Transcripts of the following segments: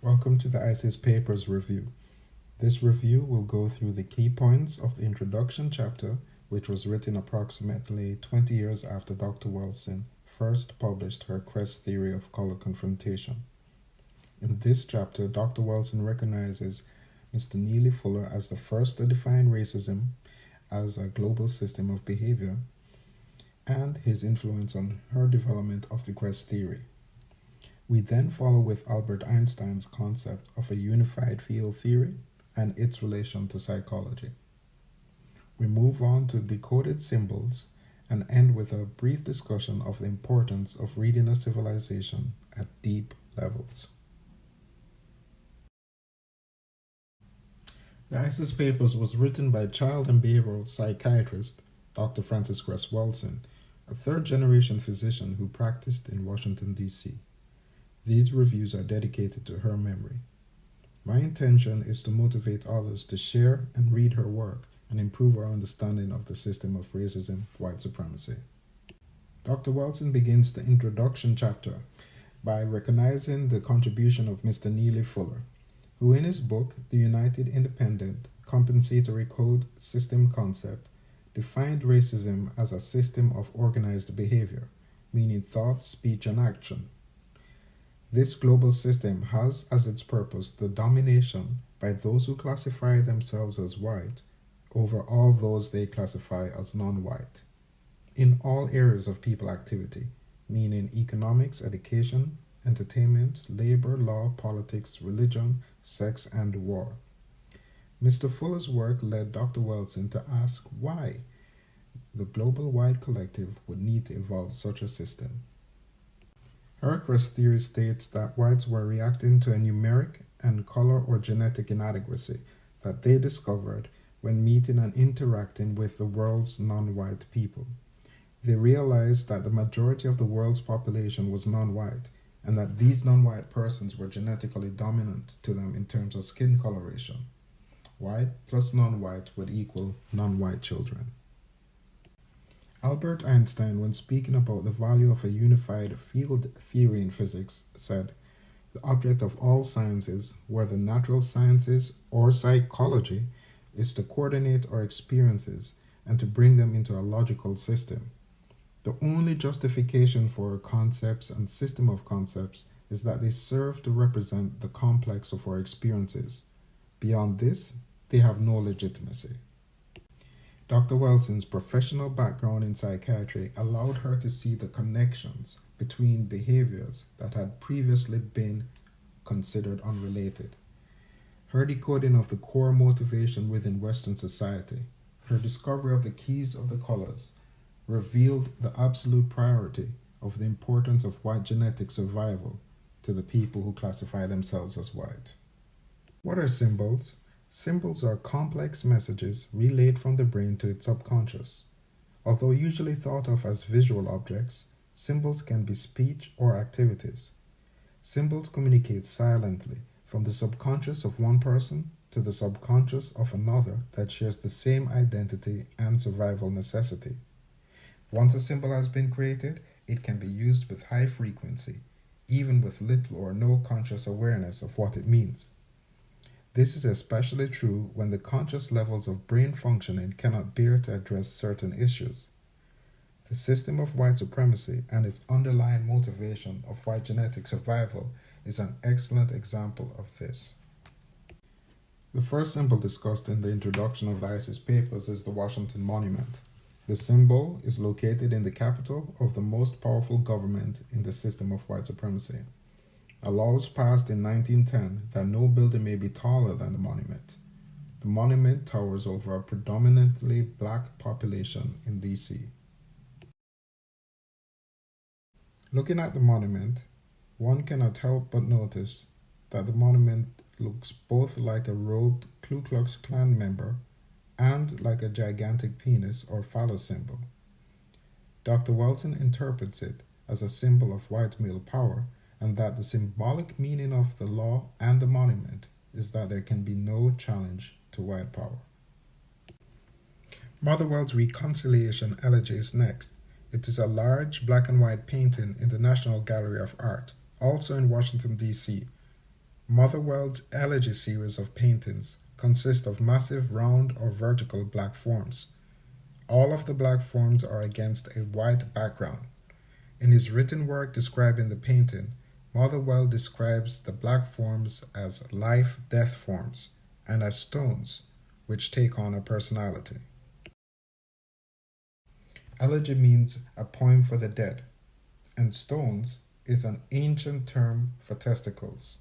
Welcome to the ISIS Papers Review. This review will go through the key points of the introduction chapter, which was written approximately 20 years after Dr. Wilson first published her Quest theory of color confrontation. In this chapter, Dr. Wilson recognizes Mr. Neely Fuller as the first to define racism as a global system of behavior and his influence on her development of the Quest theory. We then follow with Albert Einstein's concept of a unified field theory and its relation to psychology. We move on to decoded symbols and end with a brief discussion of the importance of reading a civilization at deep levels. The ISIS Papers was written by child and behavioral psychiatrist Dr. Frances Cress Welsing, a third-generation physician who practiced in Washington, D.C. These reviews are dedicated to her memory. My intention is to motivate others to share and read her work and improve our understanding of the system of racism, white supremacy. Dr. Welsing begins the introduction chapter by recognizing the contribution of Mr. Neely Fuller, who in his book, The United Independent Compensatory Code System Concept, defined racism as a system of organized behavior, meaning thought, speech, and action. This global system has as its purpose the domination by those who classify themselves as white over all those they classify as non-white, in all areas of people activity, meaning economics, education, entertainment, labor, law, politics, religion, sex, and war. Mr. Fuller's work led Dr. Welsing to ask why the global white collective would need to evolve such a system. Her Quest theory states that whites were reacting to a numeric and color or genetic inadequacy that they discovered when meeting and interacting with the world's non-white people. They realized that the majority of the world's population was non-white, and that these non-white persons were genetically dominant to them in terms of skin coloration. White plus non-white would equal non-white children. Albert Einstein, when speaking about the value of a unified field theory in physics, said, "The object of all sciences, whether natural sciences or psychology, is to coordinate our experiences and to bring them into a logical system. The only justification for concepts and system of concepts is that they serve to represent the complex of our experiences. Beyond this, they have no legitimacy." Dr. Welsing's professional background in psychiatry allowed her to see the connections between behaviors that had previously been considered unrelated. Her decoding of the core motivation within Western society, her discovery of the keys of the colors, revealed the absolute priority of the importance of white genetic survival to the people who classify themselves as white. What are symbols? Symbols are complex messages relayed from the brain to its subconscious. Although usually thought of as visual objects, symbols can be speech or activities. Symbols communicate silently from the subconscious of one person to the subconscious of another that shares the same identity and survival necessity. Once a symbol has been created, it can be used with high frequency, even with little or no conscious awareness of what it means. This is especially true when the conscious levels of brain functioning cannot bear to address certain issues. The system of white supremacy and its underlying motivation of white genetic survival is an excellent example of this. The first symbol discussed in the introduction of the ISIS Papers is the Washington Monument. The symbol is located in the capital of the most powerful government in the system of white supremacy. A law was passed in 1910 that no building may be taller than the monument. The monument towers over a predominantly black population in D.C. Looking at the monument, one cannot help but notice that the monument looks both like a robed Ku Klux Klan member and like a gigantic penis or phallus symbol. Dr. Welsing interprets it as a symbol of white male power, and that the symbolic meaning of the law and the monument is that there can be no challenge to white power. Motherwell's Reconciliation Elegy is next. It is a large black and white painting in the National Gallery of Art, also in Washington, D.C. Motherwell's Elegy series of paintings consist of massive round or vertical black forms. All of the black forms are against a white background. In his written work describing the painting, Motherwell describes the black forms as life-death forms and as stones, which take on a personality. Elegy means a poem for the dead, and stones is an ancient term for testicles.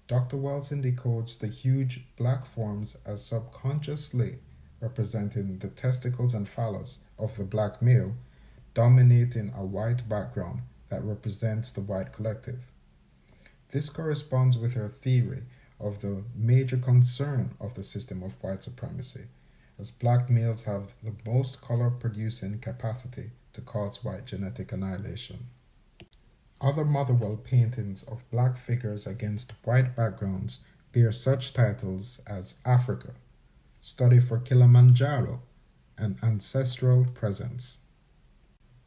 Dr. Welson decodes the huge black forms as subconsciously representing the testicles and phallus of the black male, dominating a white background that represents the white collective. This corresponds with her theory of the major concern of the system of white supremacy, as black males have the most color-producing capacity to cause white genetic annihilation. Other Motherwell paintings of black figures against white backgrounds bear such titles as Africa, Study for Kilimanjaro, and Ancestral Presence.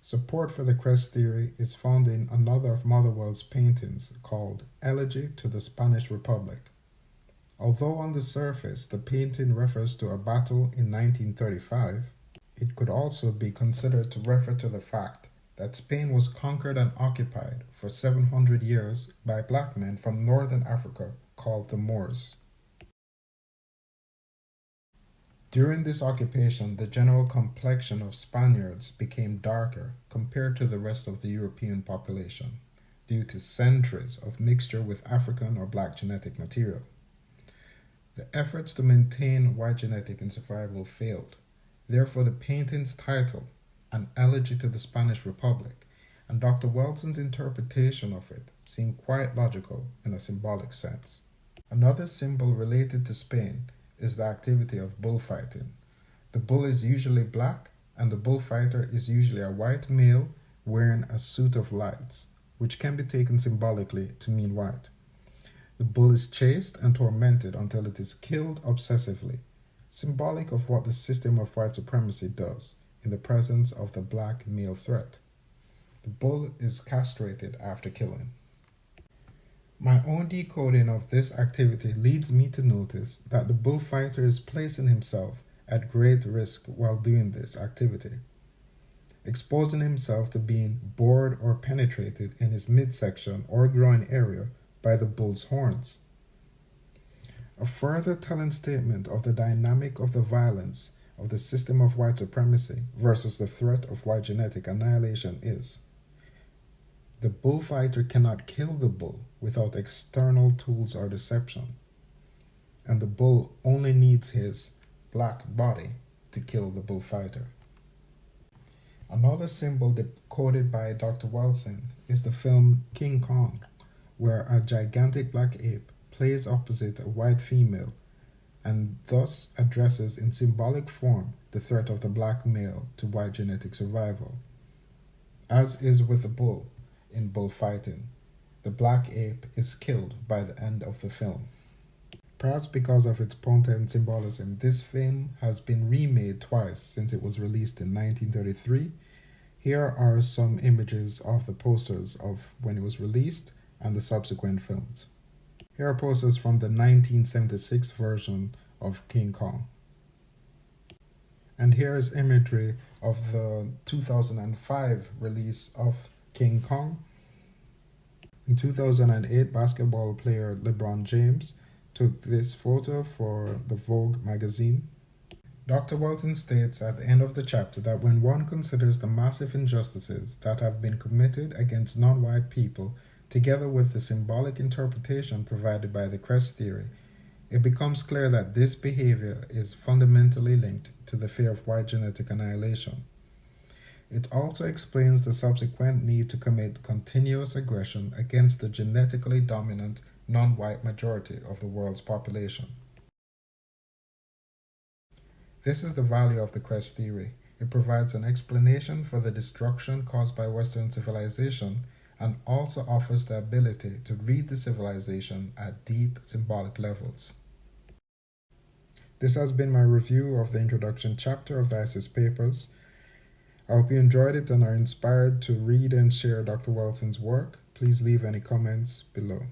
Support for the crest theory is found in another of Motherwell's paintings called Elegy to the Spanish Republic. Although on the surface the painting refers to a battle in 1935, it could also be considered to refer to the fact that Spain was conquered and occupied for 700 years by black men from northern Africa called the Moors. During this occupation, the general complexion of Spaniards became darker compared to the rest of the European population due to centuries of mixture with African or black genetic material. The efforts to maintain white genetic in survival failed. Therefore, the painting's title, An Elegy to the Spanish Republic, and Dr. Welson's interpretation of it seem quite logical in a symbolic sense. Another symbol related to Spain is the activity of bullfighting. The bull is usually black, and the bullfighter is usually a white male wearing a suit of lights, which can be taken symbolically to mean white. The bull is chased and tormented until it is killed obsessively, symbolic of what the system of white supremacy does in the presence of the black male threat. The bull is castrated after killing. My own decoding of this activity leads me to notice that the bullfighter is placing himself at great risk while doing this activity, exposing himself to being bored or penetrated in his midsection or groin area by the bull's horns. A further telling statement of the dynamic of the violence of the system of white supremacy versus the threat of white genetic annihilation is: the bullfighter cannot kill the bull without external tools or deception, and the bull only needs his black body to kill the bullfighter. Another symbol decoded by Dr. Welson is the film King Kong, where a gigantic black ape plays opposite a white female and thus addresses in symbolic form the threat of the black male to white genetic survival. As is with the bull in bullfighting, the black ape is killed by the end of the film. Perhaps because of its potent symbolism, this film has been remade twice since it was released in 1933. Here are some images of the posters of when it was released and the subsequent films. Here are posters from the 1976 version of King Kong. And here is imagery of the 2005 release of King Kong. In 2008, basketball player LeBron James took this photo for the Vogue magazine. Dr. Welson states at the end of the chapter that when one considers the massive injustices that have been committed against non-white people, together with the symbolic interpretation provided by the crest theory, it becomes clear that this behavior is fundamentally linked to the fear of white genetic annihilation. It also explains the subsequent need to commit continuous aggression against the genetically dominant non-white majority of the world's population. This is the value of the crest theory. It provides an explanation for the destruction caused by Western civilization and also offers the ability to read the civilization at deep symbolic levels. This has been my review of the introduction chapter of the ISIS papers. I hope you enjoyed it and are inspired to read and share Dr. Welson's work. Please leave any comments below.